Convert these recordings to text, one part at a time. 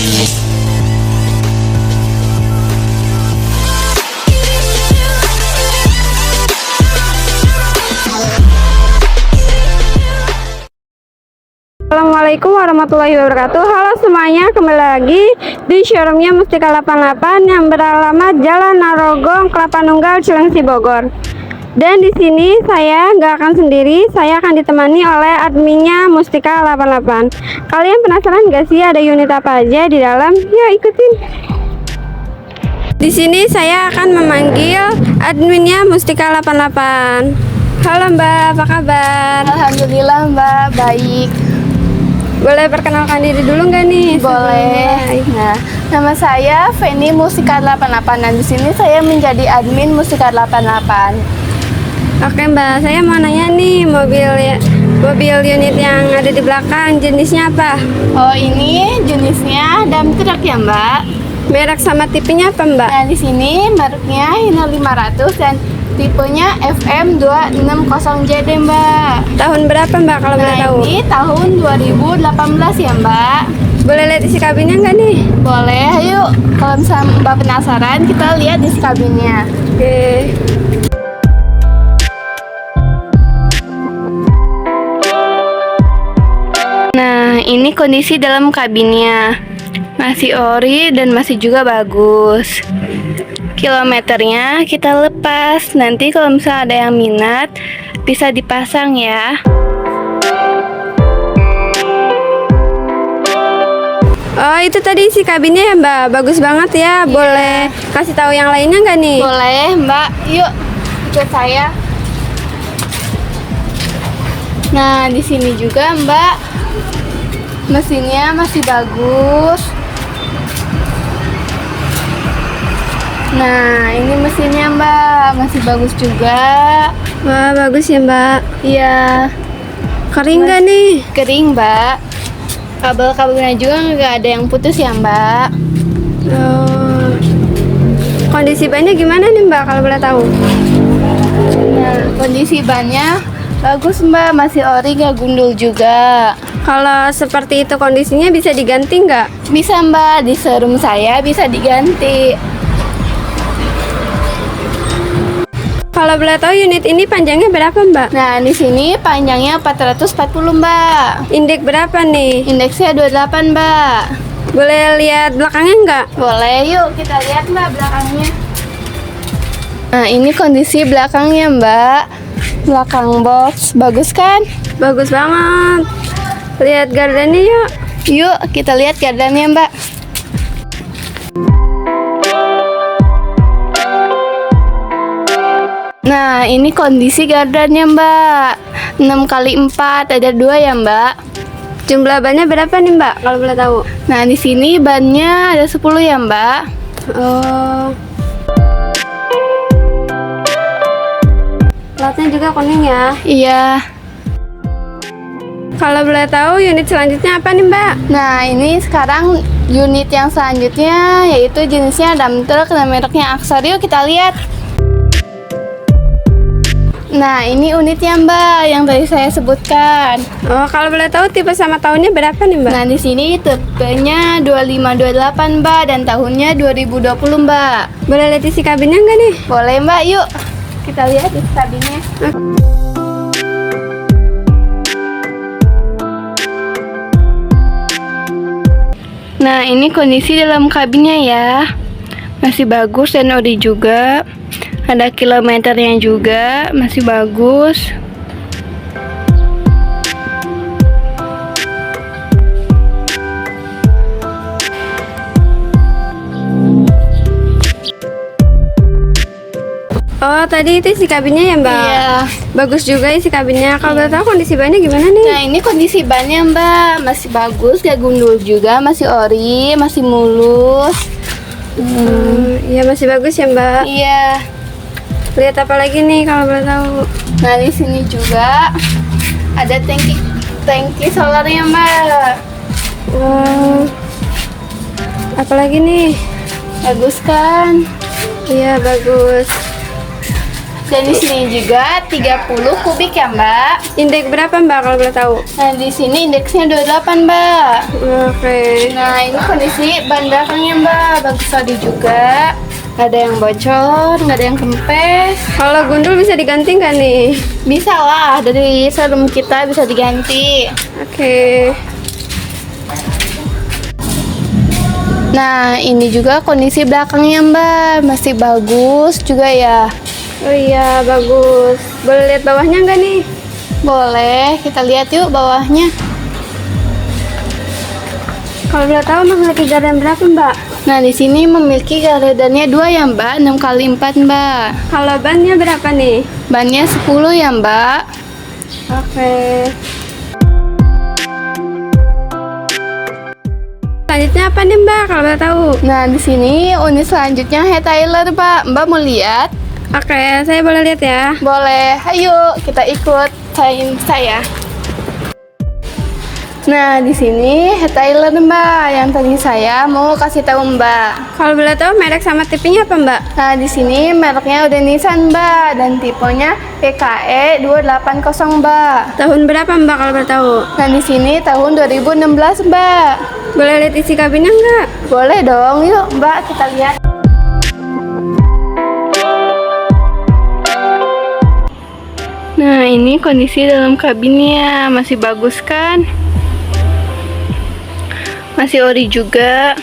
Assalamualaikum warahmatullahi wabarakatuh. Halo semuanya, kembali lagi di showroomnya Mustika 88 yang beralamat Jalan Narogong, Kelapa Nunggal, Cilengsi, Bogor. Dan di sini saya nggak akan sendiri, saya akan ditemani oleh adminnya Mustika 88. Kalian penasaran nggak sih ada unit apa aja di dalam? Yuk ikutin. Di sini saya akan memanggil adminnya Mustika 88. Halo Mbak, apa kabar? Alhamdulillah Mbak, baik. Boleh perkenalkan diri dulu nggak nih? Boleh. Nah, nama saya Feni Mustika 88 dan di sini saya menjadi admin Mustika 88. Oke Mbak, saya mau nanya nih mobil unit yang ada di belakang jenisnya apa? Oh, ini jenisnya dump truck ya Mbak. Merek sama tipenya apa Mbak? Nah, di sini mereknya Hino 500 dan tipenya FM260JD Mbak. Tahun berapa Mbak kalau boleh tahu? Ini tahun 2018 ya Mbak. Boleh lihat isi kabinnya nggak nih? Boleh, yuk. Kalau misalnya Mbak penasaran, kita lihat isi kabinnya. Oke. Nah, ini kondisi dalam kabinnya. Masih ori dan masih juga bagus. Kilometernya kita lepas. Nanti kalau misalnya ada yang minat, bisa dipasang ya. Oh, itu tadi isi kabinnya ya Mbak. Bagus banget ya. Boleh kasih tahu yang lainnya nggak nih? Boleh, Mbak. Yuk, ikut saya. Nah, di sini juga, Mbak. Mesinnya masih bagus. Nah, ini mesinnya Mbak, masih bagus juga. Wah, bagus ya Mbak. Iya, Kering nggak nih? kering Mbak. Kabel-kabelnya juga nggak ada yang putus ya Mbak. Oh. Kondisi bannya gimana nih Mbak kalau boleh tahu? Nah, kondisi bannya bagus Mbak, masih ori nggak gundul juga. Kalau seperti itu kondisinya bisa diganti nggak? Bisa Mbak, di showroom saya bisa diganti. Kalau boleh tahu unit ini panjangnya berapa Mbak? Nah, di sini panjangnya 440 Mbak. Indeks berapa nih? Indeksnya 28 Mbak. Boleh lihat belakangnya nggak? Boleh, yuk kita lihat Mbak belakangnya. Nah, ini kondisi belakangnya Mbak. Belakang box, bagus kan? Bagus banget. Lihat gardannya yuk. Yuk kita lihat gardannya Mbak. Nah, ini kondisi gardannya Mbak. 6x4, ada 2 ya Mbak. Jumlah bannya berapa nih Mbak kalau boleh tahu? Nah, di sini bannya ada 10 ya Mbak. Oh. Platnya juga kuning ya. Iya. Kalau boleh tahu unit selanjutnya apa nih Mbak? Nah, ini sekarang unit yang selanjutnya yaitu jenisnya dump truck dan mereknya Aksar. Yuk kita lihat. Nah, ini unitnya Mbak yang tadi saya sebutkan. Oh, kalau boleh tahu tipe sama tahunnya berapa nih Mbak? Nah, di sini tipenya 2528 Mbak dan tahunnya 2020 Mbak. Boleh lihat isi kabinnya nggak nih? Boleh Mbak, yuk kita lihat isi kabinnya. Nah, ini kondisi dalam kabinnya ya. Masih bagus dan ori juga. Ada kilometernya juga, masih bagus. Oh, tadi itu isi kabinnya ya Mbak? Iya. Bagus juga isi kabinnya. Kalau boleh tahu kondisi bannya gimana nih? Nah, ini kondisi bannya Mbak, masih bagus, gak gundul juga, masih ori, masih mulus. Iya masih bagus ya Mbak. Iya. Lihat apa lagi nih kalau boleh tahu? Nah, di sini juga ada tangki solarnya Mbak. Wow. Apa lagi nih? Bagus kan? Iya bagus. Dan di sini juga 30 kubik ya, Mbak. Indeks berapa Mbak kalau boleh tahu? Nah, di sini indeksnya 28, Mbak. Oke. Nah, ini kondisi ban belakangnya, Mbak. Bagus tadi juga. Nggak ada yang bocor, nggak ada yang kempes. Kalau gundul bisa diganti nggak nih? Bisa lah, dari showroom kita bisa diganti. Oke. Nah, ini juga kondisi belakangnya, Mbak. Masih bagus juga ya. Oh iya, bagus. Boleh lihat bawahnya nggak nih? Boleh, kita lihat yuk bawahnya. Kalau boleh tahu memiliki gardan berapa Mbak? Nah, di sini memiliki gardannya 2 ya, Mbak. 6x4, Mbak. Kalau bannya berapa nih? Bannya 10 ya, Mbak. Oke. Selanjutnya apa nih Mbak kalau boleh tahu? Nah, di sini unit selanjutnya head Tyler, Pak. Mbak mau lihat? Oke, saya boleh lihat ya. Boleh. Ayo, kita ikut saya. Nah, di sini head Tyler, Mbak. Yang tadi saya mau kasih tahu, Mbak. Kalau boleh tahu merek sama tipenya apa Mbak? Nah, di sini mereknya udah Nissan, Mbak, dan tipenya PKE 280, Mbak. Tahun berapa Mbak kalau boleh tahu? Nah, di sini tahun 2016, Mbak. Boleh lihat isi kabinnya nggak? Boleh dong, yuk, Mbak, kita lihat. Nah, ini kondisi dalam kabinnya masih bagus kan? Masih ori juga.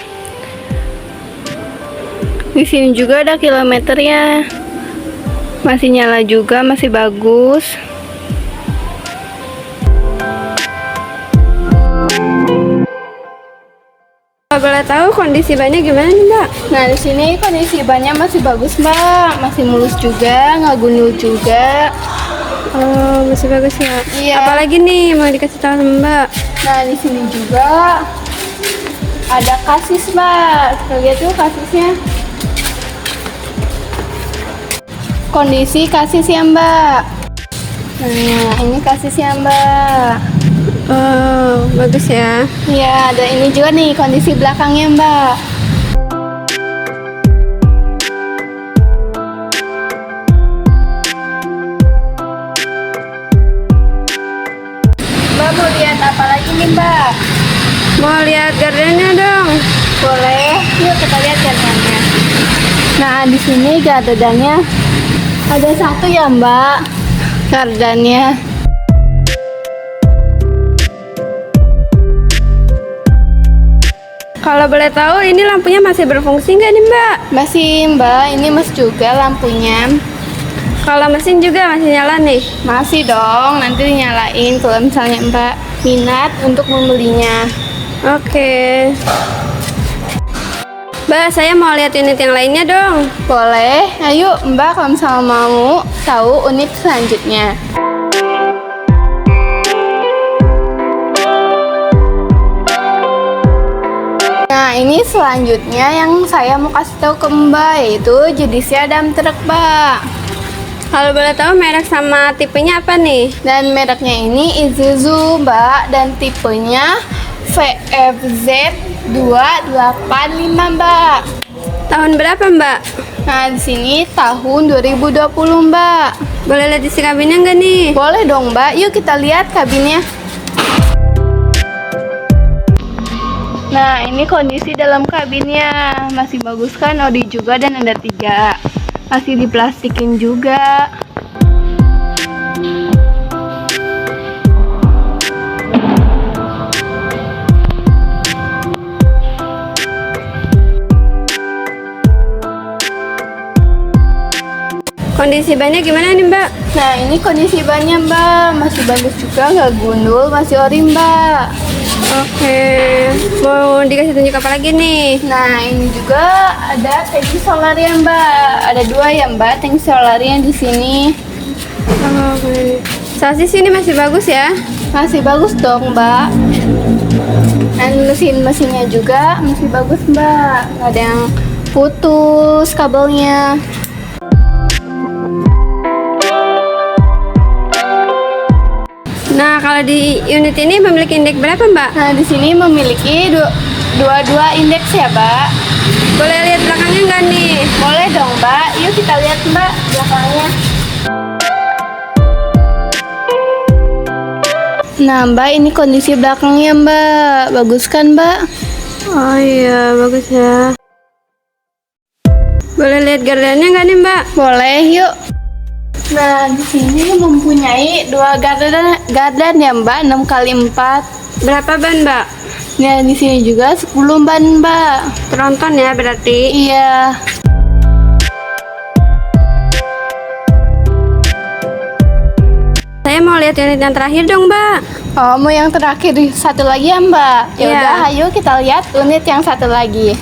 Di sini juga ada kilometernya. Masih nyala juga, masih bagus. Kalau boleh tahu kondisi bannya gimana nih Mbak? Nah, di sini kondisi bannya masih bagus, Mbak. Masih mulus juga, nggak gundul juga. Oh, masih bagus ya. Iya. Apalagi nih mau dikasih tahu sama Mbak? Nah, di sini juga ada kasis, Mbak. Kita lihat tuh kasisnya. Kondisi kasis ya, Mbak. Nah, ini kasisnya, Mbak. Oh, bagus ya. Iya, ada ini juga nih kondisi belakangnya, Mbak. Mbak mau lihat apa lagi nih, Mbak? Mau lihat gardennya dong. Boleh. Yuk kita lihat gardannya. Nah, di sini gardannya ada satu ya, Mbak. Gardannya. Kalau boleh tahu ini lampunya masih berfungsi nggak nih Mbak? Masih, Mbak. Ini masih juga lampunya. Kalau mesin juga masih nyala nih. Masih dong. Nanti dinyalain kalau misalnya Mbak minat untuk membelinya. Oke. Mbak, saya mau lihat unit yang lainnya dong. Boleh. Ayo, Mbak, kalau misalnya mau tahu unit selanjutnya. Nah, ini selanjutnya yang saya mau kasih tahu ke Mbak, yaitu jenisnya dump truck, Mbak. Kalau boleh tahu merek sama tipenya apa nih? Dan mereknya ini Isuzu, Mbak, dan tipenya VFZ 285, Mbak. Tahun berapa Mbak? Nah, di sini tahun 2020, Mbak. Boleh lihat isi kabinnya nggak nih? Boleh dong, Mbak. Yuk kita lihat kabinnya. Nah, ini kondisi dalam kabinnya. Masih bagus kan, ori juga dan ada 3. Masih diplastikin juga. Kondisi bannya gimana nih Mbak? Nah, ini kondisi bannya, Mbak. Masih bagus juga, nggak gundul, masih ori, Mbak. Oke. Mau dikasih tunjuk apa lagi nih? Nah, ini juga ada tangki solarnya, Mbak. Ada 2 ya, Mbak, tangki solarnya di sini. Oke. Sasis ini masih bagus ya? Masih bagus dong, Mbak. Dan mesinnya juga masih bagus, Mbak. Nggak ada yang putus kabelnya. Nah, kalau di unit ini memiliki indeks berapa Mbak? Nah, di sini memiliki dua indeks ya, Mbak. Boleh lihat belakangnya nggak nih? Boleh dong, Mbak. Yuk kita lihat, Mbak, belakangnya. Nah Mbak, ini kondisi belakangnya Mbak. Bagus kan Mbak? Oh iya, bagus ya. Boleh lihat gardennya nggak nih Mbak? Boleh yuk. Nah di sini mempunyai dua garden ya Mbak, 6x4. Berapa ban Mbak? Nah di sini juga 10 ban Mbak. Tronton ya berarti. Iya. Saya mau lihat unit yang terakhir dong Mbak. Oh, mau yang terakhir satu lagi ya Mbak? Ya Iya. udah, ayo kita lihat unit yang satu lagi.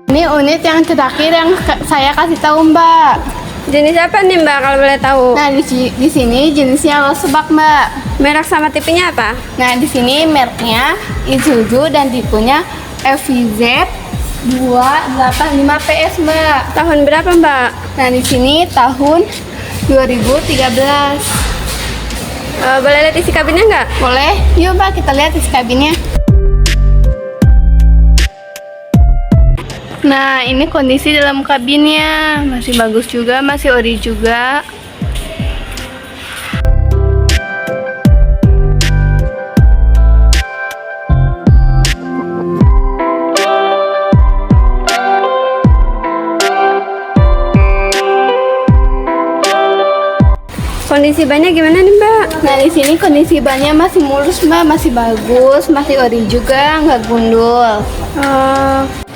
Ini unit yang terakhir yang saya kasih tahu Mbak. Jenis apa nih Mbak kalau boleh tahu? Nah di sini jenisnya losebak Mbak. Merek sama tipenya apa? Nah di sini mereknya Isuzu dan tipenya FVZ 285 PS Mbak. Tahun berapa Mbak? Nah di sini tahun 2013. Boleh lihat isi kabinnya nggak? Boleh? Yuk Mbak, kita lihat isi kabinnya. Nah, ini kondisi dalam kabinnya. Masih bagus juga, masih ori juga. Kondisi bannya gimana nih Mbak? Nah, di sini kondisi bannya masih mulus Mbak, masih bagus, masih ori juga, nggak gundul.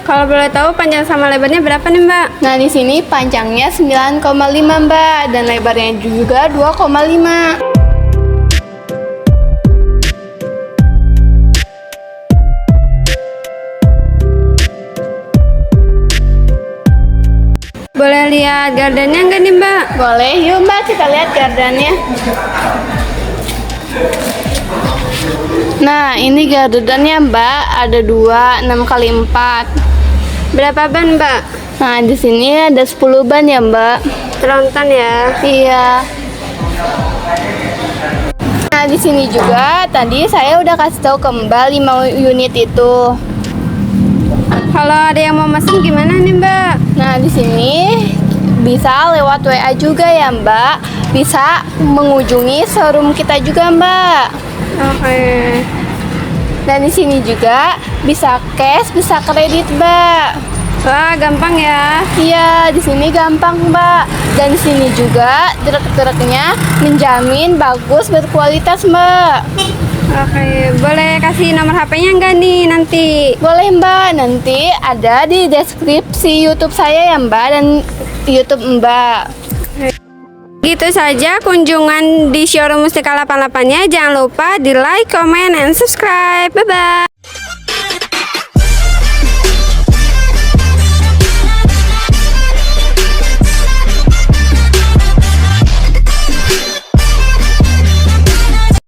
Kalau boleh tahu panjang sama lebarnya berapa nih Mbak? Nah, di sini panjangnya 9,5 Mbak dan lebarnya juga 2,5. Boleh lihat gardennya nggak nih Mbak? Boleh, yuk Mbak, kita lihat gardennya. Nah, ini gardennya Mbak, ada 2 6x4. Berapa ban Mbak? Nah, di sini ada 10 ban ya Mbak. Tronton ya. Iya. Nah, di sini juga tadi saya udah kasih tahu ke Mbak 5 unit itu. Kalau ada yang mau mesen gimana nih Mbak? Nah, di sini bisa lewat WA juga ya Mbak. Bisa mengunjungi showroom kita juga Mbak. Oke. Dan di sini juga bisa cash, bisa kredit Mbak. Wah, gampang ya. Iya, di sini gampang Mbak. Dan di sini juga truk-truknya menjamin bagus, berkualitas Mbak. Oke, boleh kasih nomor HP-nya nggak nih nanti? Boleh Mbak, nanti ada di deskripsi YouTube saya ya Mbak dan YouTube Mbak. Gitu saja kunjungan di showroom Mustika 88-nya. Jangan lupa di like, comment, and subscribe. Bye-bye.